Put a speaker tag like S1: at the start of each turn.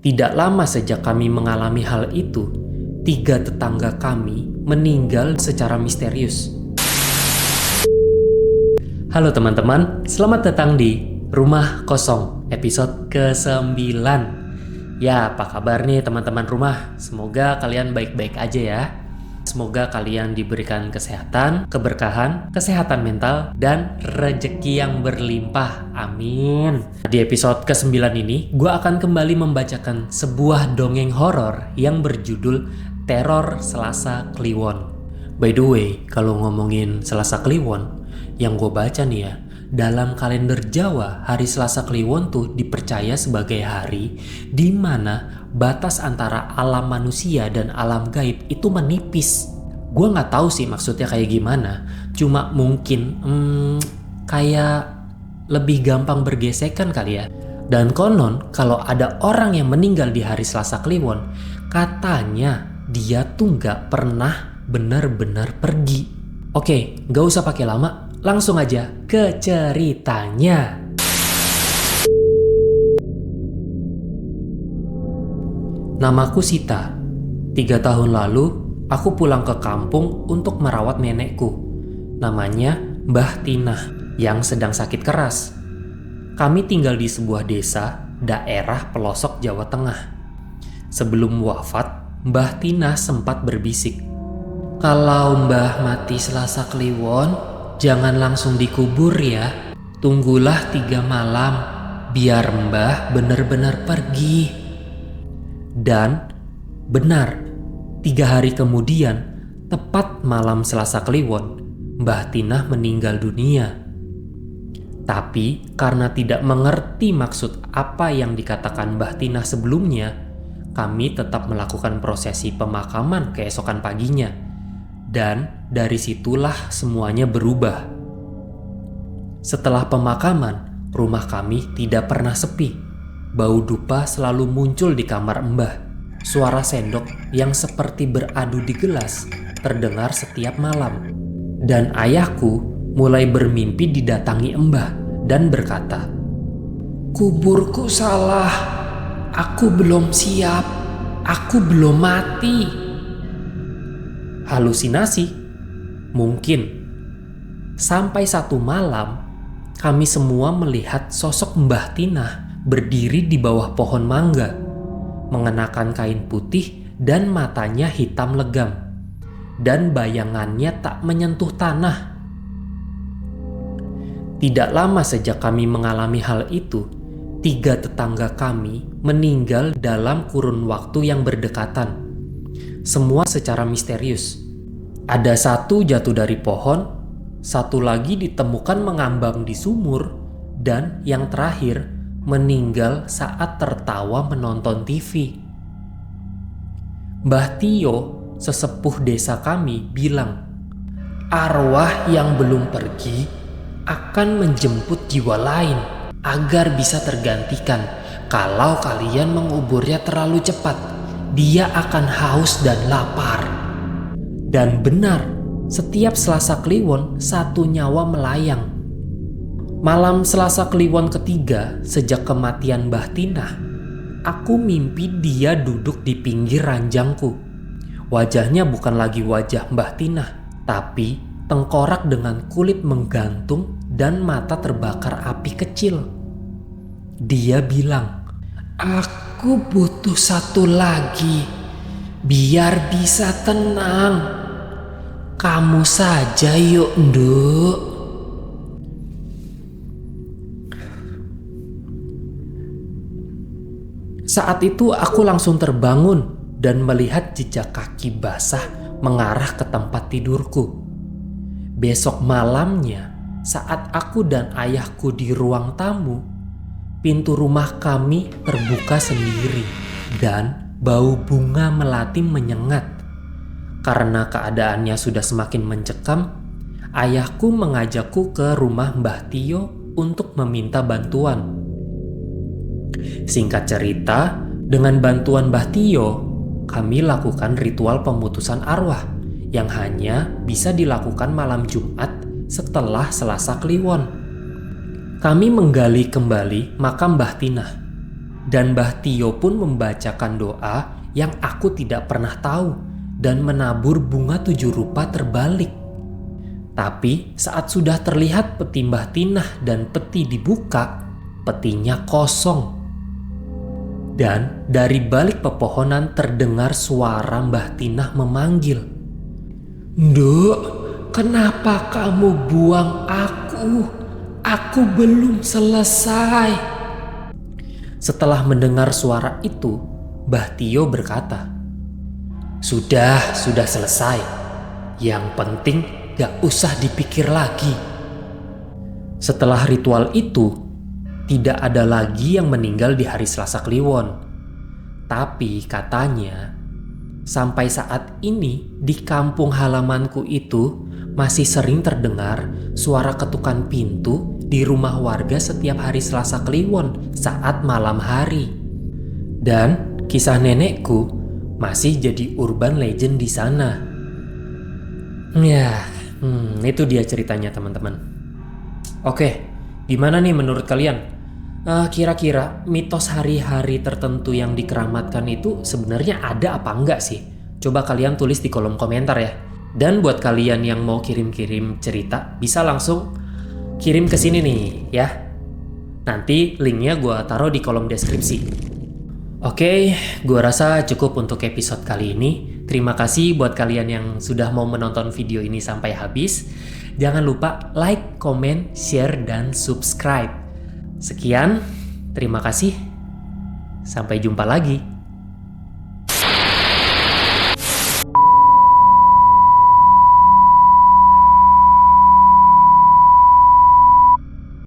S1: Tidak lama sejak kami mengalami hal itu, 3 tetangga kami meninggal secara misterius. Halo teman-teman, selamat datang di Rumah Kosong episode ke-9. Ya, apa kabar nih teman-teman rumah? Semoga kalian baik-baik aja ya. Semoga kalian diberikan kesehatan, keberkahan, kesehatan mental, dan rezeki yang berlimpah. Amin. Di episode ke-9 ini, gue akan kembali membacakan sebuah dongeng horor yang berjudul Teror Selasa Kliwon. By the way, kalau ngomongin Selasa Kliwon, yang gue baca nih ya, dalam kalender Jawa, hari Selasa Kliwon tuh dipercaya sebagai hari di mana batas antara alam manusia dan alam gaib itu menipis. Gue nggak tahu sih maksudnya kayak gimana, cuma mungkin kayak lebih gampang bergesekan kali ya. Dan konon kalau ada orang yang meninggal di hari Selasa Kliwon, katanya dia tuh nggak pernah benar-benar pergi. Oke, nggak usah pakai lama, langsung aja ke ceritanya. Namaku Sita. 3 tahun lalu, aku pulang ke kampung untuk merawat nenekku. Namanya Mbah Tinah yang sedang sakit keras. Kami tinggal di sebuah desa, daerah pelosok Jawa Tengah. Sebelum wafat, Mbah Tinah sempat berbisik, "Kalau Mbah mati Selasa Kliwon, jangan langsung dikubur ya. Tunggulah 3 malam, biar Mbah benar-benar pergi." Dan benar, 3 hari kemudian, tepat malam Selasa Kliwon, Mbah Tinah meninggal dunia. Tapi karena tidak mengerti maksud apa yang dikatakan Mbah Tinah sebelumnya, kami tetap melakukan prosesi pemakaman keesokan paginya. Dan dari situlah semuanya berubah. Setelah pemakaman, rumah kami tidak pernah sepi. Bau dupa selalu muncul di kamar Mbah. Suara sendok yang seperti beradu di gelas terdengar setiap malam. Dan ayahku mulai bermimpi didatangi Mbah dan berkata, "Kuburku salah. Aku belum siap. Aku belum mati." Halusinasi? Mungkin. Sampai satu malam, kami semua melihat sosok Mbah Tinah berdiri di bawah pohon mangga, mengenakan kain putih dan matanya hitam legam, dan bayangannya tak menyentuh tanah. Tidak lama sejak kami mengalami hal itu, 3 tetangga kami meninggal dalam kurun waktu yang berdekatan. Semua secara misterius. Ada 1 jatuh dari pohon, 1 lagi ditemukan mengambang di sumur, dan yang terakhir meninggal saat tertawa menonton TV. Mbah Tio, sesepuh desa kami, bilang, "Arwah yang belum pergi akan menjemput jiwa lain agar bisa tergantikan. Kalau kalian menguburnya terlalu cepat, dia akan haus dan lapar." Dan benar, setiap Selasa Kliwon 1 nyawa melayang. Malam Selasa Kliwon ketiga sejak kematian Mbah Tinah, aku mimpi dia duduk di pinggir ranjangku. Wajahnya bukan lagi wajah Mbah Tinah, tapi tengkorak dengan kulit menggantung dan mata terbakar api kecil. Dia bilang, "Aku butuh 1 lagi, biar bisa tenang. Kamu saja yuk, Nduk." Saat itu aku langsung terbangun dan melihat jejak kaki basah mengarah ke tempat tidurku. Besok malamnya, saat aku dan ayahku di ruang tamu, pintu rumah kami terbuka sendiri dan bau bunga melati menyengat. Karena keadaannya sudah semakin mencekam, ayahku mengajakku ke rumah Mbah Tio untuk meminta bantuan. Singkat cerita, dengan bantuan Mbah Tio, kami lakukan ritual pemutusan arwah yang hanya bisa dilakukan malam Jumat setelah Selasa Kliwon. Kami menggali kembali makam Mbah Tinah. Dan Mbah Tio pun membacakan doa yang aku tidak pernah tahu dan menabur bunga 7 rupa terbalik. Tapi saat sudah terlihat peti Mbah Tinah dan peti dibuka, petinya kosong. Dan dari balik pepohonan terdengar suara Mbah Tinah memanggil, "Nduk, kenapa kamu buang aku? Aku belum selesai." Setelah mendengar suara itu, Mbah Tio berkata, Sudah selesai. Yang penting gak usah dipikir lagi." Setelah ritual itu, tidak ada lagi yang meninggal di hari Selasa Kliwon. Tapi katanya, sampai saat ini di kampung halamanku itu masih sering terdengar suara ketukan pintu di rumah warga setiap hari Selasa Kliwon saat malam hari. Dan kisah nenekku masih jadi urban legend di sana. Ya, itu dia ceritanya teman-teman. Oke, gimana nih menurut kalian? Kira-kira mitos hari-hari tertentu yang dikeramatkan itu sebenarnya ada apa enggak sih? Coba kalian tulis di kolom komentar ya. Dan buat kalian yang mau kirim-kirim cerita, bisa langsung kirim ke sini nih ya. Nanti linknya gue taruh di kolom deskripsi. Oke, gue rasa cukup untuk episode kali ini. Terima kasih buat kalian yang sudah mau menonton video ini sampai habis. Jangan lupa like, comment, share, dan subscribe. Sekian, terima kasih. Sampai jumpa lagi.